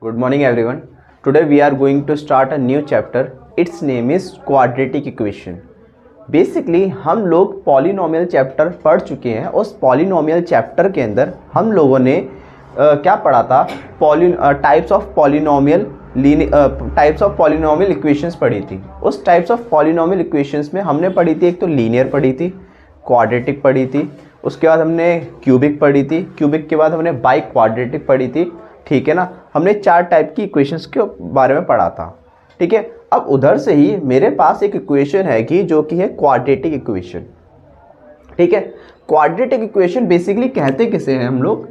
Good morning everyone. Today we are going to start a new chapter. Its name is quadratic equation. Basically हम लोग polynomial chapter पढ़ चुके हैं। उस polynomial chapter के अंदर हम लोगों ने क्या पढ़ा था? टाइप्स ऑफ पॉलिनोमियल इक्वेशंस पढ़ी थी। उस टाइप्स ऑफ पॉलिनोमियल इक्वेशंस में हमने पढ़ी थी, एक तो लीनियर पढ़ी थी, क्वाड्रेटिक पढ़ी थी, उसके बाद हमने क्यूबिक पढ़ी थी, क्यूबिक के बाद हमने बाई क्वाड्रेटिक पढ़ी थी। ठीक है ना, हमने 4 टाइप की इक्वेशंस के बारे में पढ़ा था। ठीक है, अब उधर से ही मेरे पास एक इक्वेशन है कि जो कि है क्वाड्रेटिक इक्वेशन। ठीक है, क्वाड्रेटिक इक्वेशन बेसिकली कहते किसे हैं हम लोग?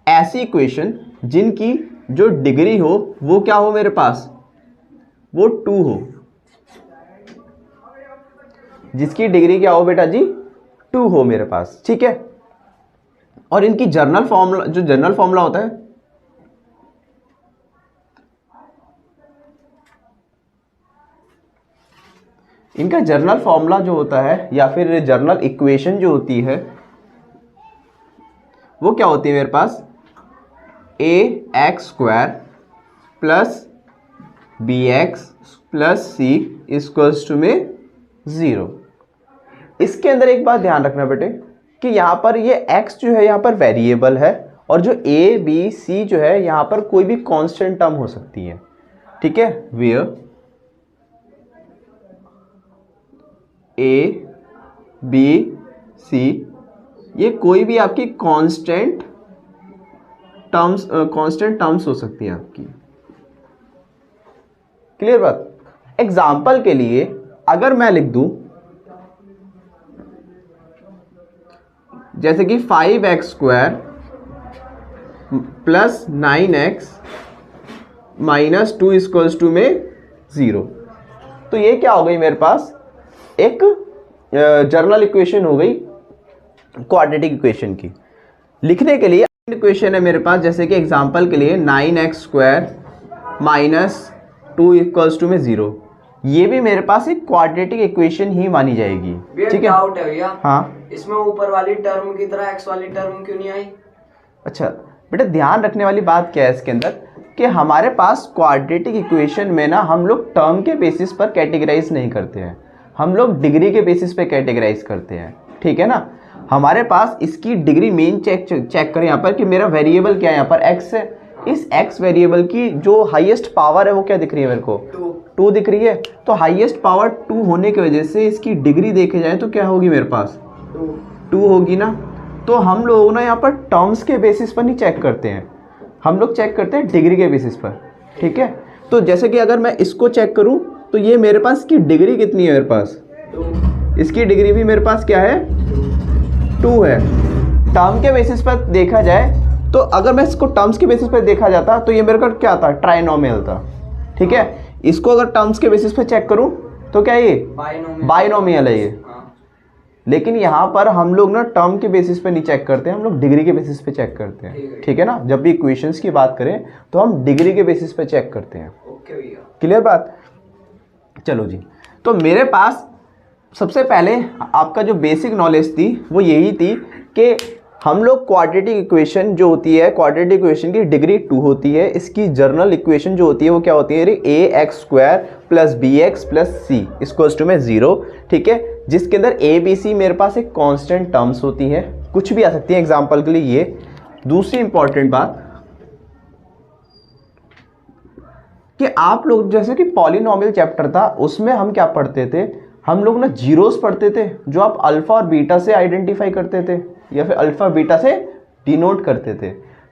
ऐसी इक्वेशन जिनकी जो डिग्री हो वो क्या हो मेरे पास? वो 2 हो। जिसकी डिग्री क्या हो बेटा जी? 2 हो मेरे पास। ठीक है, और इनकी जनरल फॉर्मूला, जो जनरल फॉर्मूला होता है, इनका जनरल फॉर्मूला जो होता है या फिर जनरल इक्वेशन जो होती है वो क्या होती है मेरे पास? ax² plus bx plus c equals to में 0। इसके अंदर एक बात ध्यान रखना बेटे कि यहाँ पर ये x जो है यहाँ पर वेरिएबल है, और जो a b c जो है यहाँ पर कोई भी कांस्टेंट टर्म हो सकती है। ठीक है, वेयर a b c ये कोई भी आपकी कांस्टेंट टर्म्स हो सकती है आपकी। क्लियर बात? एग्जाम्पल के लिए अगर मैं लिख दूं जैसे कि 5x² plus 9x minus 2 equals to में 0, तो ये क्या हो गई मेरे पास? एक जनरल इक्वेशन हो गई क्वाड्रेटिक इक्वेशन की। लिखने के लिए इक्वेशन है मेरे पास, जैसे कि एग्जांपल के लिए 9x² माइनस 2 इक्वल्स टू में 0, ये भी मेरे पास एक क्वाड्रेटिक इक्वेशन ही मानी जाएगी। ठीक है, डाउट है भैया। हाँ, इसमें ऊपर वाली टर्म की तरह x वाली टर्म क्यों नहीं आई? अच्छा बेटा, ध्यान रखने वाली बात क्या है इसके अंदर कि हमारे पास क्वाड्रेटिक इक्वेशन में ना हम लोग टर्म के बेसिस पर कैटेगराइज नहीं करते हैं, हम लोग डिग्री के बेसिस पे कैटेगराइज करते हैं। ठीक है ना, हमारे पास इसकी डिग्री मेन चेक करें यहाँ पर कि मेरा वेरिएबल क्या है, यहाँ पर x है। इस x वेरिएबल की जो हाईएस्ट पावर है वो क्या दिख रही है मेरे को? 2 दिख रही है। तो हाईएस्ट पावर 2 होने की वजह से इसकी डिग्री देखे जाए तो क्या होगी मेरे पास? 2 होगी ना। तो हम लोग ना यहाँ पर टर्म्स के बेसिस पर नहीं चेक करते हैं, हम लोग चेक करते हैं डिग्री के बेसिस पर। ठीक है, तो जैसे कि अगर मैं इसको चेक करूँ तो ये मेरे पास की डिग्री कितनी है? मेरे पास 2। इसकी डिग्री भी मेरे पास क्या है? 2 है। टर्म के बेसिस पर देखा जाए तो अगर मैं इसको टर्म्स के बेसिस पर देखा जाता तो ये मेरे को क्या था? ट्राइनोमियल था। ठीक है, इसको अगर टर्म्स के बेसिस पर चेक करूं तो क्या ये बाइनोमियल है ये। हाँ। लेकिन यहाँ पर हम लोग ना टर्म के बेसिस पे नहीं चेक करते हैं, हम लोग डिग्री के बेसिस पे चेक करते हैं। ठीक है ना, जब भी इक्वेशंस की बात करें तो हम डिग्री के बेसिस पे चेक करते हैं। ओके भैया, क्लियर बात? चलो जी, तो मेरे पास सबसे पहले आपका जो बेसिक नॉलेज थी वो यही थी कि हम लोग क्वाड्रेटिक इक्वेशन जो होती है, क्वाड्रेटिक इक्वेशन की डिग्री 2 होती है। इसकी जनरल इक्वेशन जो होती है वो क्या होती है? ax² plus bx plus c equals to में 0। ठीक है, जिसके अंदर a b c मेरे पास एक कांस्टेंट टर्म्स होती है, कुछ भी आ सकती है एग्जांपल के लिए ये। दूसरी इंपॉर्टेंट बात कि आप लोग जैसे कि पॉलिनोमियल चैप्टर था उसमें हम क्या पढ़ते थे? हम लोग ना जीरोस पढ़ते थे जो आप अल्फा और बीटा से आइडेंटिफाई करते थे या फिर अल्फा बीटा से डिनोट करते थे।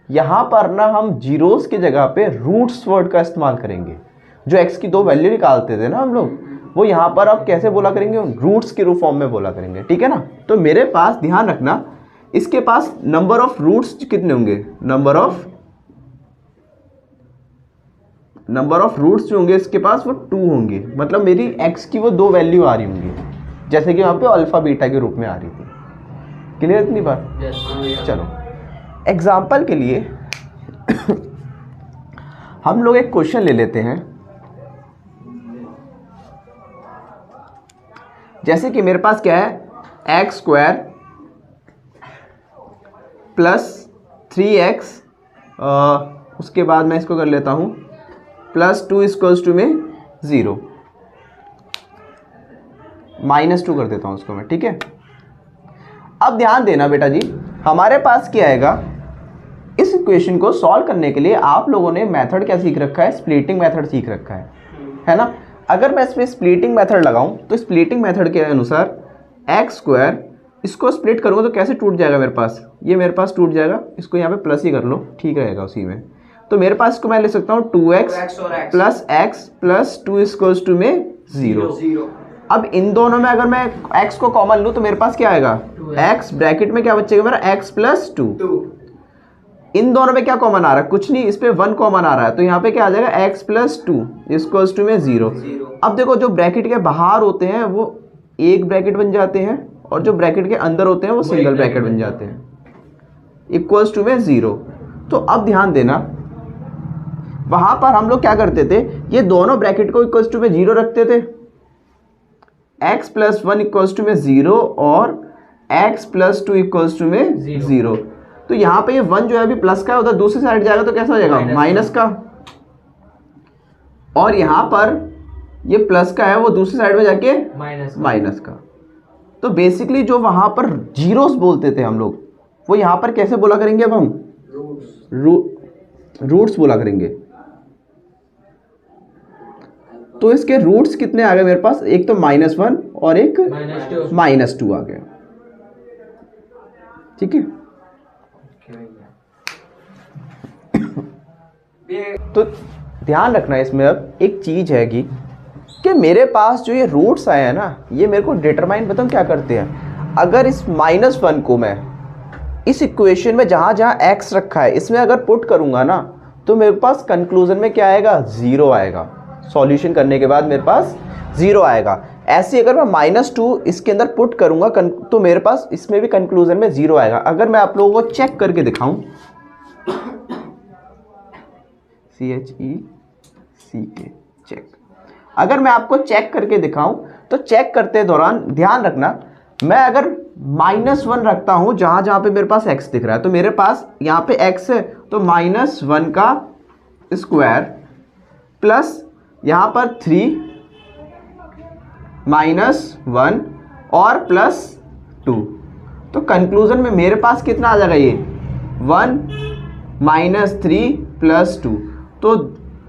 यहाँ पर ना हम जीरोस की जगह पे रूट्स वर्ड का इस्तेमाल करेंगे। जो x की 2 वैल्यू निकालते थे ना हम लोग, वो यहाँ पर अब कैसे बोला करेंगे? रूट्स के रूप फॉर्म में बोला करेंगे। ठीक है ना, तो मेरे पास ध्यान रखना इसके पास नंबर ऑफ रूट्स कितने होंगे? नंबर ऑफ रूट्स जो होंगे इसके पास वो 2 होंगे, मतलब मेरी x की वो 2 वैल्यू आ रही होंगी, जैसे कि वहाँ पे अल्फा बीटा के रूप में आ रही थी। क्लियर इतनी बात? चलो एग्जाम्पल के लिए हम लोग एक क्वेश्चन ले लेते हैं। जैसे कि मेरे पास क्या है? x² प्लस 3x उसके बाद मैं इसको कर लेता हूँ +2 इक्वल्स टू में 0, -2 कर देता हूँ उसको मैं, ठीक है। अब ध्यान देना बेटा जी, हमारे पास क्या आएगा, इस इक्वेशन को सॉल्व करने के लिए आप लोगों ने मेथड क्या सीख रखा है, स्प्लिटिंग मेथड सीख रखा है ना। अगर मैं इसमें स्प्लिटिंग मेथड लगाऊं तो स्प्लिटिंग मेथड के अनुसार x² इसको स्प्लिट करूंगा तो कैसे टूट जाएगा मेरे पास, ये मेरे पास टूट जाएगा, इसको यहाँ पे प्लस ही कर लो, ठीक रहेगा उसी में। तो मेरे पास इसको मैं ले सकता हूँ 2x + x + 2 इक्वल्स टू में 0। अब इन दोनों में अगर मैं x को कॉमन लूँ तो मेरे पास क्या आएगा, x ब्रैकेट में क्या बचेगा मेरा, x + 2। इन दोनों में क्या कॉमन आ रहा है, कुछ नहीं, इस पे 1 कॉमन आ रहा है, तो यहाँ पे क्या आ जाएगा, x + 2 इक्वल्स टू में 0। अब देखो जो ब्रैकेट के बाहर होते हैं वो एक ब्रैकेट बन जाते हैं, और जो ब्रैकेट के अंदर होते हैं वो सिंगल ब्रैकेट बन जाते हैं, इक्वल्स टू में 0। तो अब ध्यान देना, वहां पर हम लोग क्या करते थे, ये दोनों ब्रैकेट को इक्वल्स टू में 0 रखते थे, x + 1 इक्वल्स टू में 0 और x + 2 इक्वल्स टू में 0। तो यहाँ पे ये 1 जो है अभी प्लस का है, उधर दूसरी साइड जाएगा तो कैसा हो जाएगा, माइनस का, और यहाँ पर ये प्लस का है वो दूसरी साइड में जाके माइनस का। तो बेसिकली जो वहां पर जीरोस बोलते थे हम लोग, वो यहाँ पर कैसे बोला करेंगे, अब हम रूट्स बोला करेंगे। तो इसके रूट्स कितने आ गए मेरे पास, एक तो -1 और एक -2 आ गए, ठीक है। तो ध्यान रखना इसमें अब एक चीज है कि मेरे पास जो ये रूट्स आए हैं ना, ये मेरे को डिटरमाइन बताऊं क्या करते हैं। अगर इस -1 को मैं इस इक्वेशन में जहां जहां x रखा है इसमें अगर पुट करूंगा ना, तो मेरे पास कंक्लूजन में क्या आएगा, 0 आएगा। सॉल्यूशन करने के बाद मेरे पास 0 आएगा। ऐसे अगर मैं -2 इसके अंदर पुट करूंगा तो मेरे पास इसमें भी कंक्लूजन में 0 आएगा। अगर मैं आप लोगों को चेक करके दिखाऊं, CHECK चेक, अगर मैं आपको चेक करके दिखाऊं तो चेक करते दौरान ध्यान रखना, मैं अगर -1 रखता हूं जहां जहां पे मेरे पास x दिख रहा है, तो मेरे पास यहाँ पे x है, तो -1 का स्क्वायर प्लस यहाँ पर 3 -1 और +2, तो कंक्लूजन में मेरे पास कितना आ जाएगा, ये 1 -3 +2। तो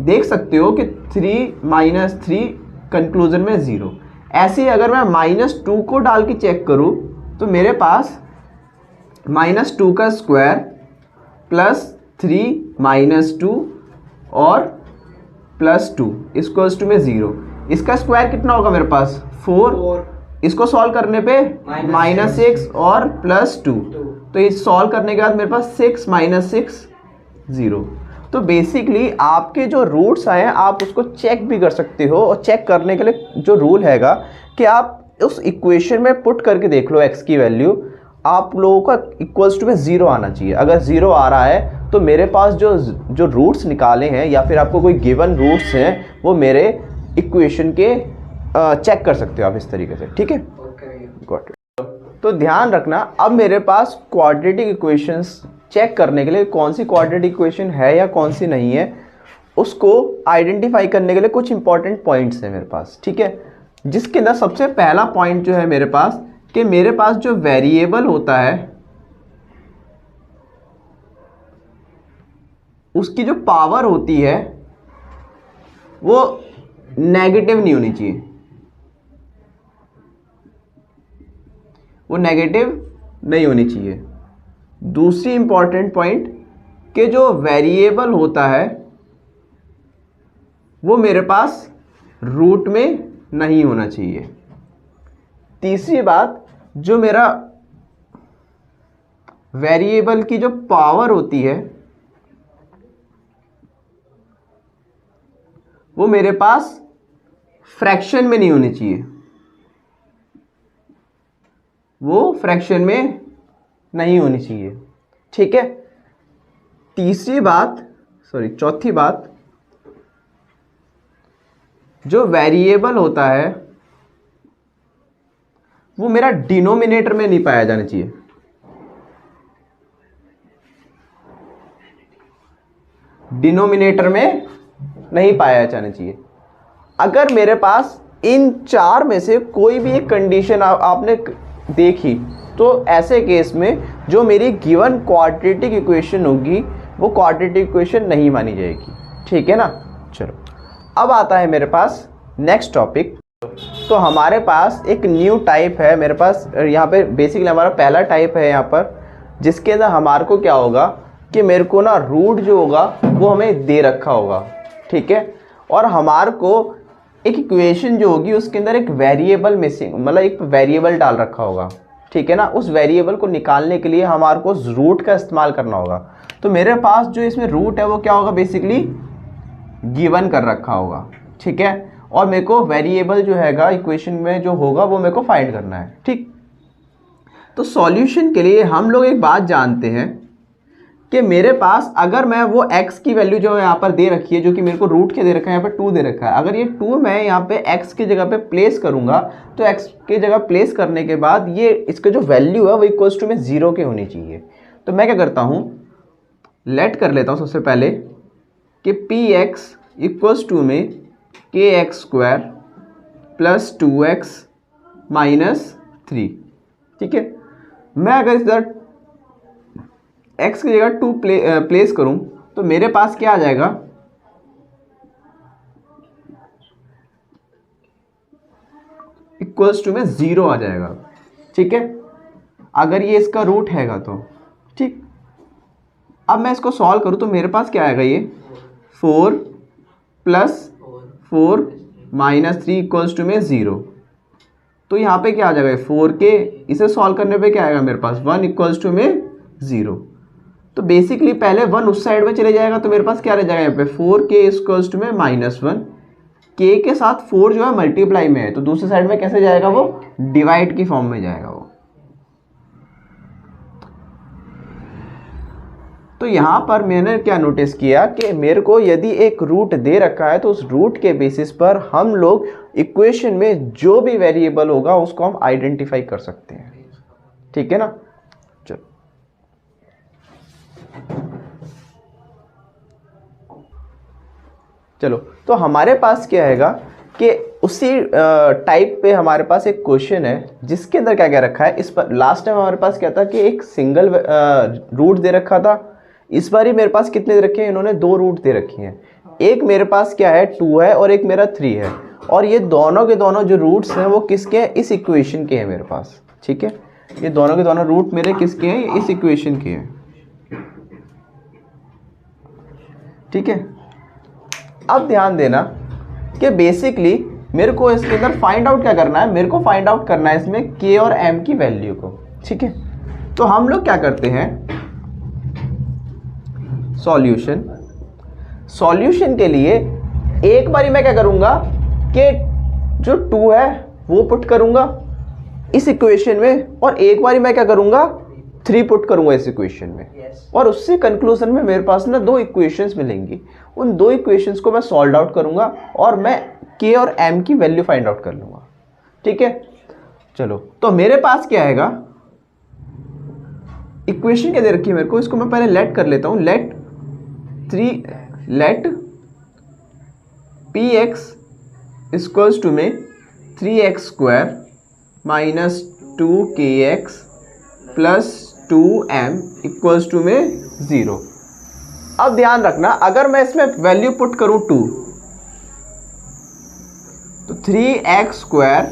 देख सकते हो कि 3 - 3 कंक्लूजन में 0। ऐसे ही अगर मैं -2 को डाल के चेक करूं तो मेरे पास -2 का स्क्वायर प्लस 3 - 2 और +2 इक्वल्स टू में 0। इसका स्क्वायर कितना होगा मेरे पास, 4। इसको सॉल्व करने पे -6 और +2, तो ये सॉल्व करने के बाद मेरे पास 6 - 6 0। तो बेसिकली आपके जो रूट्स आए हैं आप उसको चेक भी कर सकते हो, और चेक करने के लिए जो रूल हैगा कि आप उस इक्वेशन में पुट करके देख लो x की वैल्यू, आप लोगों का इक्वल्स टू में 0 आना चाहिए। अगर 0 आ रहा है तो मेरे पास जो रूट्स निकाले हैं या फिर आपको कोई गिवन रूट्स हैं वो मेरे इक्वेशन के चेक कर सकते हो आप इस तरीके से, ठीक है। Got it. तो ध्यान रखना, अब मेरे पास क्वाड्रेटिक इक्वेशंस चेक करने के लिए कौन सी क्वाड्रेटिक इक्वेशन है या कौन सी नहीं है, उसको आइडेंटिफाई करने के लिए कुछ इंपॉर्टेंट पॉइंट्स हैं मेरे पास, ठीक है। जिसके अंदर सबसे पहला पॉइंट जो है मेरे पास, कि मेरे पास जो वेरिएबल होता है उसकी जो पावर होती है वो नेगेटिव नहीं होनी चाहिए, वो नेगेटिव नहीं होनी चाहिए। दूसरी इंपॉर्टेंट पॉइंट कि जो वेरिएबल होता है वो मेरे पास रूट में नहीं होना चाहिए। तीसरी बात, जो मेरा वेरिएबल की जो पावर होती है वो मेरे पास फ्रैक्शन में नहीं होनी चाहिए, वो फ्रैक्शन में नहीं होनी चाहिए, ठीक है। चौथी बात, जो वेरिएबल होता है वो मेरा डिनोमिनेटर में नहीं पाया जाना चाहिए। डिनोमिनेटर में नहीं पाया जाना चाहिए। अगर मेरे पास इन चार में से कोई भी एक कंडीशन आपने देखी तो ऐसे केस में जो मेरी गिवन क्वाड्रेटिक इक्वेशन होगी वो क्वाड्रेटिक इक्वेशन नहीं मानी जाएगी। ठीक है ना। चलो अब आता है मेरे पास नेक्स्ट टॉपिक। तो हमारे पास एक न्यू टाइप है मेरे पास यहाँ पे, बेसिकली हमारा पहला टाइप है यहाँ पर, जिसके अंदर हमारे को क्या होगा कि मेरे को ना रूट जो होगा वो हमें दे रखा होगा। ठीक है। और हमारे को एक इक्वेशन जो होगी उसके अंदर एक वेरिएबल मिसिंग, मतलब एक वेरिएबल डाल रखा होगा। ठीक है ना। उस वेरिएबल को निकालने के लिए हमारे को रूट का इस्तेमाल करना होगा। तो मेरे पास जो इसमें रूट है वो क्या होगा, बेसिकली गिवन कर रखा होगा। ठीक है। और मेरे को वेरिएबल जो हैगा इक्वेशन में जो होगा वो मेरे को फाइंड करना है। ठीक। तो सॉल्यूशन के लिए हम लोग एक बात जानते हैं कि मेरे पास अगर मैं वो x की वैल्यू जो यहाँ पर दे रखी है, जो कि मेरे को रूट के दे रखा है, यहाँ पे 2 दे रखा है, अगर ये 2 मैं यहाँ पे x की जगह पे प्लेस करूँगा तो x की जगह प्लेस करने के बाद ये इसका जो वैल्यू है वो इक्वल्स टू में 0 के होनी चाहिए। तो मैं क्या करता हूँ, लेट कर लेता हूँ सबसे पहले कि px इक्वल्स टू में kx² प्लस 2x माइनस 3। ठीक है। मैं अगर इधर x की जगह 2 प्लेस करूं तो मेरे पास क्या आ जाएगा, इक्वल्स टू में 0 आ जाएगा। ठीक है। अगर ये इसका रूट हैगा तो ठीक। अब मैं इसको सॉल्व करूं तो मेरे पास क्या आएगा, ये 4 प्लस 4 माइनस 3 इक्वल्स टू में 0। तो यहाँ पे क्या आ जाएगा, 4k, इसे सॉल्व करने पे क्या आएगा मेरे पास 1 इक्वल्स टू में 0। तो बेसिकली पहले 1 उस साइड में चले जाएगा तो मेरे पास क्या रह जाएगा यहाँ पे 4k इक्वल्स टू में -1। k के साथ 4 जो है मल्टीप्लाई में है तो दूसरी साइड में कैसे जाएगा, वो डिवाइड की फॉर्म में जाएगा वो। तो यहाँ पर मैंने क्या नोटिस किया कि मेरे को यदि एक रूट दे रखा है तो उस रूट के बेसिस पर हम लोग इक्वेशन में जो भी वेरिएबल होगा उसको हम आइडेंटिफाई कर सकते हैं। ठीक है ना। चलो तो हमारे पास क्या हैगा कि उसी टाइप पे हमारे पास एक क्वेश्चन है जिसके अंदर क्या क्या रखा है। इस पर लास्ट टाइम हमारे पास क्या था कि एक सिंगल रूट दे रखा था। इस बार ही मेरे पास कितने दे रखे हैं, इन्होंने 2 रूट दे रखी हैं। एक मेरे पास क्या है 2 है और एक मेरा 3 है, और ये दोनों के दोनों जो रूट्स हैं वो किसके हैं, इस इक्वेशन के हैं मेरे पास। ठीक है। ये दोनों के दोनों रूट मेरे किसके हैं, ये इस इक्वेशन के हैं। ठीक है। अब ध्यान देना कि बेसिकली मेरे को इसके अंदर फाइंड आउट क्या करना है, मेरे को फाइंड आउट करना है इसमें k और m की वैल्यू को। ठीक है। तो हम लोग क्या करते हैं, सॉल्यूशन के लिए एक बारी मैं क्या करूंगा कि जो 2 है वो पुट करूंगा इस इक्वेशन में, और एक बारी मैं क्या करूंगा 3 पुट करूंगा इस इक्वेशन में। और उससे कंक्लूजन में मेरे पास ना 2 इक्वेशंस मिलेंगी। उन 2 इक्वेशंस को मैं सॉल्व आउट करूंगा और मैं k और m की वैल्यू फाइंड आउट कर लूंगा। ठीक है। चलो तो मेरे पास क्या आएगा, इक्वेशन क्या दे रखी है मेरे को, इसको मैं पहले लेट कर लेता हूं। लेट px इक्वल्स टू में 3x² minus 2kx plus 2m equals to में 0। अब ध्यान रखना, अगर मैं इसमें वैल्यू पुट करूं 2 तो 3x²,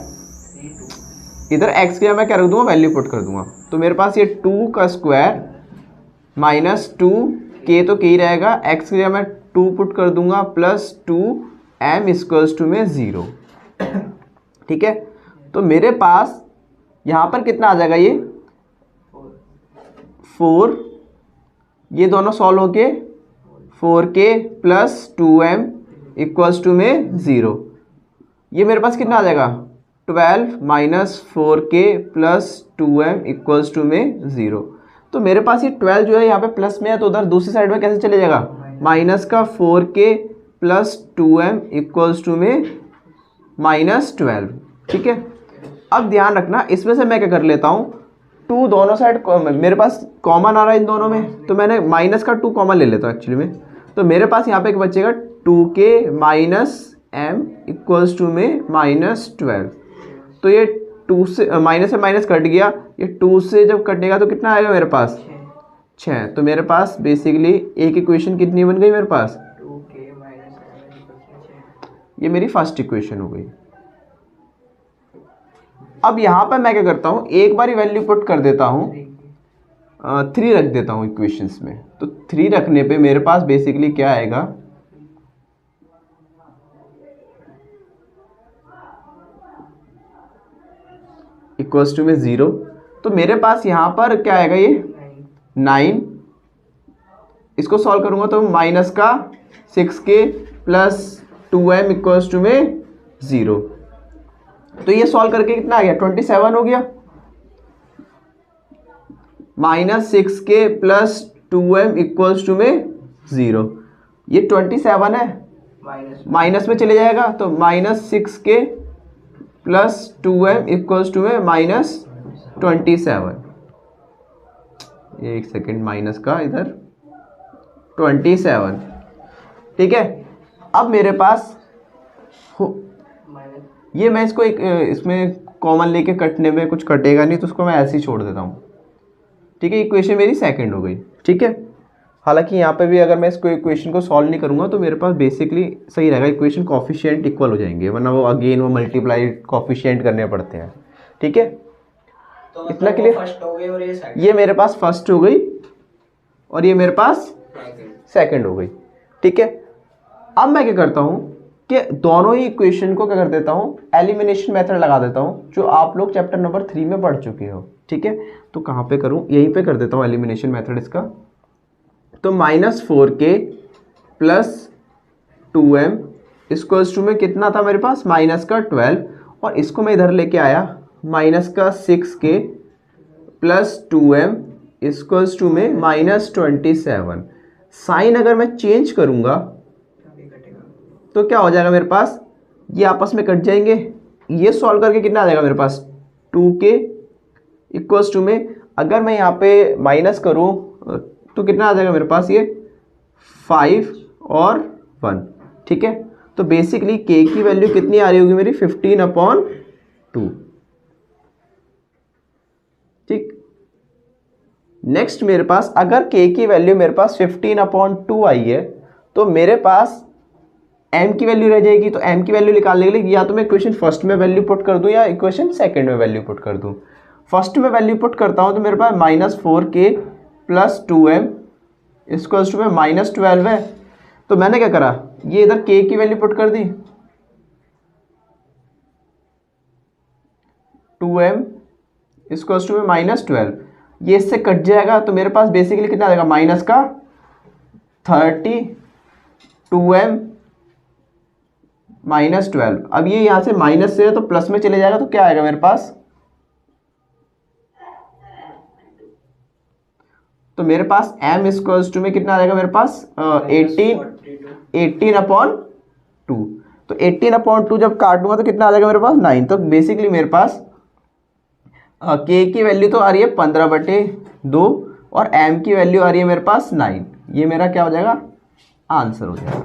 इधर x के मैं क्या रख दूंगा, वैल्यू पुट कर दूंगा। तो मेरे पास ये 2 का स्क्वायर माइनस 2k तो k ही रहेगा, x के लिए मैं 2 पुट कर दूंगा प्लस 2m इक्वल्स टू में 0। ठीक है। तो मेरे पास यहाँ पर कितना आ जाएगा, ये 4, ये दोनों सॉल्व होके 4k plus 2m equals to में 0। ये मेरे पास कितना आ जाएगा 12 minus 4k plus 2m equals to में 0। तो मेरे पास ये 12 जो है यहाँ पे प्लस में है तो उधर दूसरी साइड में कैसे चले जाएगा, माइनस का 4k plus 2m equals to में -12। ठीक है। अब ध्यान रखना, इसमें से मैं क्या कर लेता हूँ, 2 दोनों साइड मेरे पास कॉमन आ रहा है इन दोनों में, तो मैंने माइनस का 2 कॉमन ले लेता हूँ एक्चुअली में। तो मेरे पास यहाँ पे एक बचेगा 2k minus m equals to में -12। तो ये 2 से माइनस से माइनस कट गया, ये 2 से जब कटेगा तो कितना आएगा मेरे पास 6। तो मेरे पास बेसिकली एक इक्वेशन कितनी बन गई मेरे पास 2k माइनस m, ये मेरी फर्स्ट इक्वेशन हो गई। अब यहाँ पर मैं क्या करता हूँ, एक बार वैल्यू पुट कर देता हूँ, 3 रख देता हूँ इक्वेशंस में। तो 3 रखने पे मेरे पास बेसिकली क्या आएगा, इक्वल्स टू में 0। तो मेरे पास यहाँ पर क्या आएगा, ये 9। इसको सॉल्व करूँगा तो माइनस का 6k plus 2m equals to में 0। तो ये सॉल्व करके कितना आ गया 27 हो गया। -6k plus 2m equals to में 0। ये 27 है, माइनस में चले जाएगा तो -6k plus 2m equals to में -27। एक सेकेंड, माइनस का इधर 27, ठीक है। अब मेरे पास ये मैं इसको एक इसमें कॉमन लेके कटने में कुछ कटेगा नहीं, तो उसको मैं ऐसे ही छोड़ देता हूँ, ठीक है। इक्वेशन मेरी सेकंड हो गई, ठीक है। हालांकि यहाँ पे भी अगर मैं इसको इक्वेशन को सॉल्व नहीं करूँगा तो मेरे पास बेसिकली सही रहेगा, इक्वेशन कॉफिशिएंट इक्वल हो जाएंगे, वरना वो अगेन वो मल्टीप्लाई कॉफिशिएंट करने पड़ते हैं, ठीक है। तो इतना मतलब के लिए फर्स्ट हो गई और ये सेकंड, ये मेरे पास फर्स्ट हो गई और ये मेरे पास सेकंड हो गई, ठीक है। अब मैं क्या करता हूँ कि दोनों ही इक्वेशन को क्या कर देता हूँ, एलिमिनेशन मेथड लगा देता हूँ, जो आप लोग चैप्टर नंबर 3 में पढ़ चुके हो, ठीक है। तो कहाँ पे करूँ, यहीं पे कर देता हूँ एलिमिनेशन मेथड इसका। तो -4k plus 2m equals to में कितना था मेरे पास -12, और इसको मैं इधर लेके आया -6k plus 2m equals to में -27। साइन अगर मैं चेंज करूँगा तो क्या हो जाएगा मेरे पास, ये आपस में कट जाएंगे। ये सॉल्व करके कितना आ जाएगा मेरे पास 2k इक्वल्स टू में, अगर मैं यहाँ पे माइनस करूँ तो कितना आ जाएगा मेरे पास, ये 5 और 1, ठीक है। तो बेसिकली k की वैल्यू कितनी आ रही होगी मेरी 15/2, ठीक। नेक्स्ट मेरे पास अगर k की वैल्यू मेरे पास 15/2 आई है तो मेरे पास m की वैल्यू रह जाएगी। तो m की वैल्यू निकालने के लिए या तो मैं इक्वेशन फर्स्ट में वैल्यू पुट कर दूं या इक्वेशन सेकंड में वैल्यू पुट कर दूं। फर्स्ट में वैल्यू पुट करता हूं तो मेरे पास -4k plus 2m equals to में -12 है। तो मैंने क्या करा, ये इधर k की वैल्यू पुट कर दी, 2m इक्वल्स टू में -12, ये इससे कट जाएगा तो मेरे पास बेसिकली कितना आ जाएगा माइनस का 30 2m -12। अब ये यहाँ से माइनस से है तो प्लस में चले जाएगा तो क्या आएगा मेरे पास, तो मेरे पास m इक्वल्स टू में कितना आ जाएगा मेरे पास 18/2। तो 18/2 जब काटूंगा तो कितना आ जाएगा मेरे पास 9। तो बेसिकली मेरे पास k की वैल्यू तो आ रही है 15/2 और m की वैल्यू आ रही है मेरे पास 9। ये मेरा क्या हो जाएगा, आंसर हो जाएगा।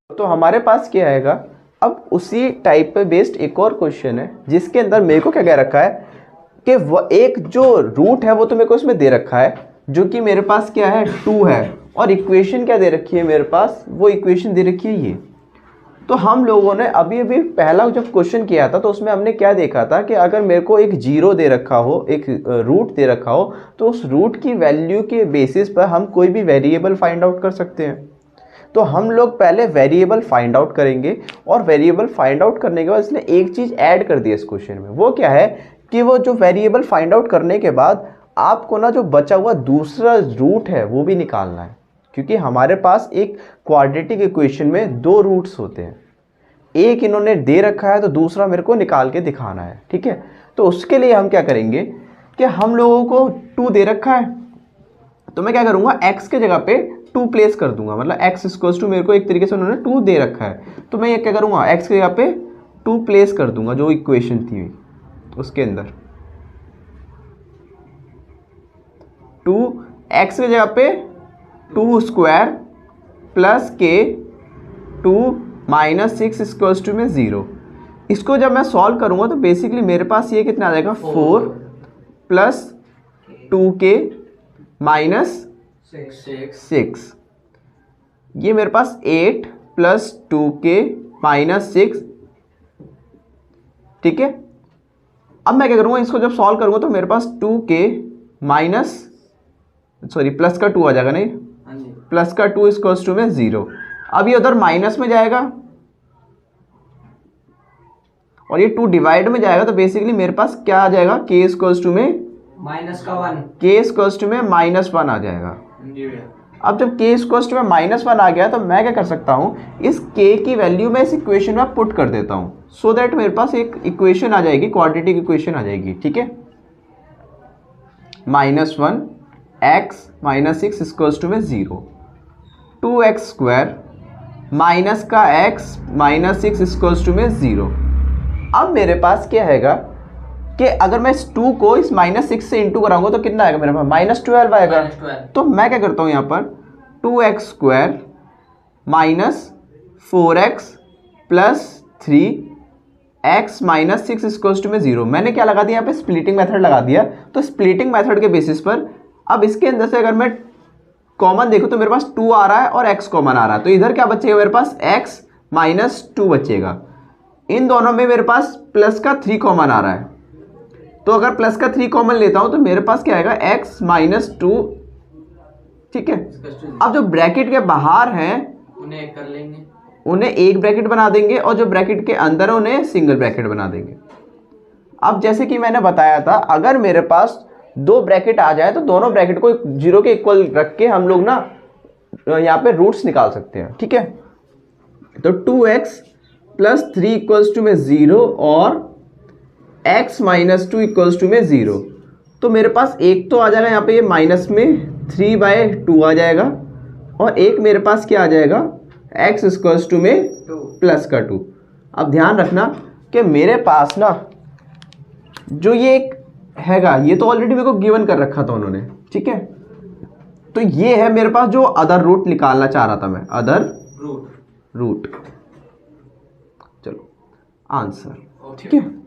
तो हमारे पास क्या आएगा, अब उसी टाइप पे बेस्ड एक और क्वेश्चन है जिसके अंदर मेरे को क्या कह रखा है कि वो एक जो रूट है वो तो मेरे को इसमें दे रखा है, जो कि मेरे पास क्या है 2 है, और इक्वेशन क्या दे रखी है मेरे पास, वो इक्वेशन दे रखी है ये। तो हम लोगों ने अभी अभी पहला जब क्वेश्चन किया था तो उसमें हमने क्या देखा था कि अगर मेरे को एक 0 दे रखा हो, एक रूट दे रखा हो, तो उस रूट की वैल्यू के बेसिस पर हम कोई भी वेरिएबल फाइंड आउट कर सकते हैं। तो हम लोग पहले वेरिएबल फाइंड आउट करेंगे, और वेरिएबल फाइंड आउट करने के बाद इसने एक चीज़ ऐड कर दी है इस क्वेश्चन में। वो क्या है कि वो जो वेरिएबल फाइंड आउट करने के बाद आपको ना जो बचा हुआ दूसरा रूट है वो भी निकालना है, क्योंकि हमारे पास एक क्वाड्रेटिक इक्वेशन में 2 रूट्स होते हैं, एक इन्होंने दे रखा है तो दूसरा मेरे को निकाल के दिखाना है, ठीक है। तो उसके लिए हम क्या करेंगे कि हम लोगों को 2 दे रखा है, तो मैं क्या करूँगा x के जगह पे 2 प्लेस कर दूंगा, मतलब x इक्वल्स टू मेरे को एक तरीके से उन्होंने 2 दे रखा है, तो मैं ये क्या करूँगा x के जगह पे 2 प्लेस कर दूंगा जो इक्वेशन थी उसके अंदर। 2 x की जगह पे 2 स्क्वायर प्लस के 2 माइनस 6 इक्वल्स टू में 0। इसको जब मैं सॉल्व करूँगा तो बेसिकली मेरे पास ये कितना आ जाएगा 4 प्लस 2k माइनस 6। ये मेरे पास 8 प्लस 2k माइनस 6, ठीक है। अब मैं क्या करूँगा, इसको जब सॉल्व करूँगा तो मेरे पास 2k माइनस सॉरी प्लस का 2 आ जाएगा, नहीं प्लस का 2 इक्वल्स टू में 0। अब ये उधर माइनस में जाएगा और ये 2 डिवाइड में जाएगा, तो बेसिकली मेरे पास क्या आ जाएगा, k इक्वल्स टू में माइनस का 1, k इक्वल्स टू में -1 आ जाएगा। अब जब k इक्वल्स टू में -1 आ गया तो मैं क्या कर सकता हूँ, इस k की वैल्यू मैं इस इक्वेशन में पुट कर देता हूँ, सो दैट मेरे पास एक इक्वेशन आ जाएगी, क्वाड्रेटिक इक्वेशन आ जाएगी, ठीक है। -1 x माइनस 6 इक्वल्स टू में 0, 2x स्क्वायर माइनस का x माइनस 6 इक्वल्स टू में 0। अब मेरे पास क्या हैगा कि अगर मैं इस 2 को इस -6 से इंटू कराऊंगा तो कितना आएगा मेरे पास, -12 आएगा। तो मैं क्या करता हूँ यहाँ पर 2x square minus 4x plus 3x minus 6 equals to में 0। मैंने क्या लगा दिया यहाँ पे, स्प्लिटिंग मेथड लगा दिया। तो स्प्लिटिंग मेथड के बेसिस पर अब इसके अंदर से अगर मैं कॉमन देखूँ तो मेरे पास 2 आ रहा है और x कॉमन आ रहा है, तो इधर क्या बचेगा मेरे पास, x माइनस 2 बचेगा। इन दोनों में मेरे पास प्लस का 3 कॉमन आ रहा है, तो अगर प्लस का 3 कॉमन लेता हूं तो मेरे पास क्या आएगा, x माइनस 2, ठीक है। अब जो ब्रैकेट के बाहर हैं उन्हें एक कर लेंगे, उन्हें एक ब्रैकेट बना देंगे और जो ब्रैकेट के अंदर है उन्हें सिंगल ब्रैकेट बना देंगे। अब जैसे कि मैंने बताया था, अगर मेरे पास 2 ब्रैकेट आ जाए तो दोनों ब्रैकेट को 0 के इक्वल रख के हम लोग ना यहाँ पे रूट्स निकाल सकते हैं, ठीक है। तो 2x प्लस 3 इक्वल्स टू में 0 और x माइनस 2 इक्वल्स टू में 0। तो मेरे पास एक तो आ जाएगा यहाँ पे ये माइनस में 3/2 आ जाएगा और एक मेरे पास क्या आ जाएगा, x इक्वल्स टू में प्लस का 2। अब ध्यान रखना कि मेरे पास ना जो ये एक हैगा, ये तो ऑलरेडी मेरे को गिवन कर रखा था उन्होंने, ठीक है। तो ये है मेरे पास जो अदर रूट निकालना चाह रहा था मैं, अदर रूट। चलो आंसर, ठीक है।